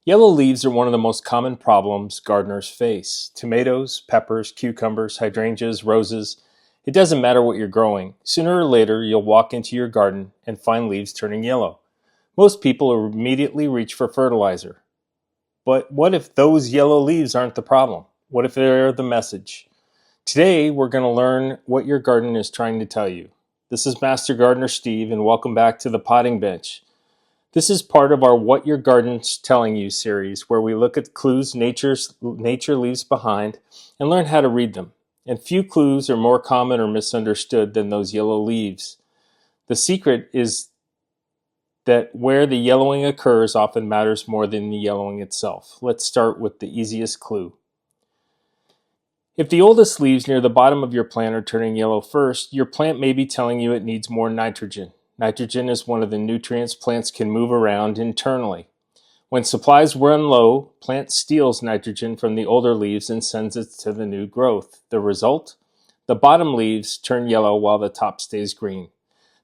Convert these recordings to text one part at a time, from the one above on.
Yellow leaves are one of the most common problems gardeners face. Tomatoes, peppers, cucumbers, hydrangeas, roses. It doesn't matter what you're growing. Sooner or later, you'll walk into your garden and find leaves turning yellow. Most people immediately reach for fertilizer. But what if those yellow leaves aren't the problem? What if they're the message? Today, we're going to learn what your garden is trying to tell you. This is Master Gardener Steve, and welcome back to the Potting Bench. This is part of our What Your Garden's Telling You series, where we look at clues nature leaves behind and learn how to read them. And few clues are more common or misunderstood than those yellow leaves. The secret is that where the yellowing occurs often matters more than the yellowing itself. Let's start with the easiest clue. If the oldest leaves near the bottom of your plant are turning yellow first, your plant may be telling you it needs more nitrogen. Nitrogen is one of the nutrients plants can move around internally. When supplies run low, plant steals nitrogen from the older leaves and sends it to the new growth. The result? The bottom leaves turn yellow while the top stays green.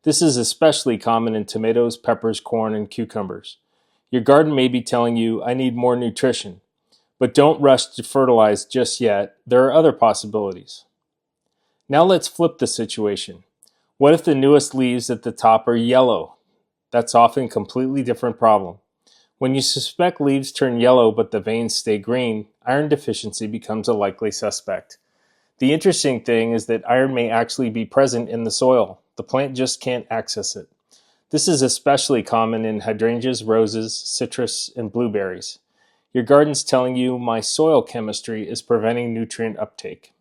This is especially common in tomatoes, peppers, corn, and cucumbers. Your garden may be telling you, I need more nutrition. But don't rush to fertilize just yet. There are other possibilities. Now let's flip the situation. What if the newest leaves at the top are yellow? That's often a completely different problem. When you suspect leaves turn yellow but the veins stay green, iron deficiency becomes a likely suspect. The interesting thing is that iron may actually be present in the soil. The plant just can't access it. This is especially common in hydrangeas, roses, citrus, and blueberries. Your garden's telling you, my soil chemistry is preventing nutrient uptake.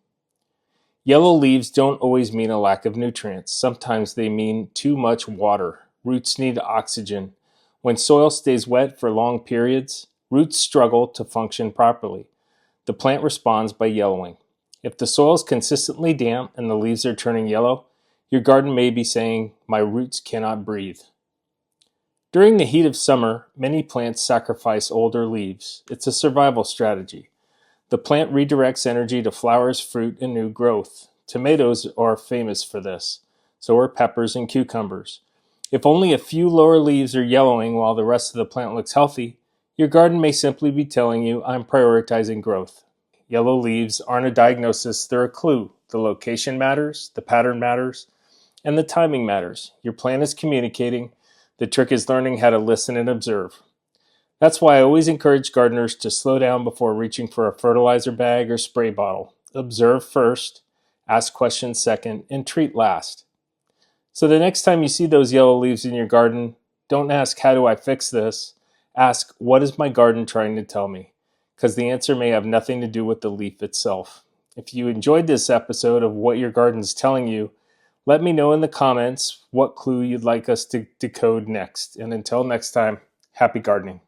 Yellow leaves don't always mean a lack of nutrients. Sometimes they mean too much water. Roots need oxygen. When soil stays wet for long periods, roots struggle to function properly. The plant responds by yellowing. If the soil is consistently damp and the leaves are turning yellow, your garden may be saying, my roots cannot breathe. During the heat of summer, many plants sacrifice older leaves. It's a survival strategy. The plant redirects energy to flowers, fruit, and new growth. Tomatoes are famous for this. So are peppers and cucumbers. If only a few lower leaves are yellowing while the rest of the plant looks healthy, your garden may simply be telling you, I'm prioritizing growth. Yellow leaves aren't a diagnosis, they're a clue. The location matters, the pattern matters, and the timing matters. Your plant is communicating. The trick is learning how to listen and observe. That's why I always encourage gardeners to slow down before reaching for a fertilizer bag or spray bottle. Observe first, ask questions second, and treat last. So the next time you see those yellow leaves in your garden, don't ask, how do I fix this? Ask, what is my garden trying to tell me? Because the answer may have nothing to do with the leaf itself. If you enjoyed this episode of What Your Garden's Telling You, let me know in the comments what clue you'd like us to decode next. And until next time, happy gardening.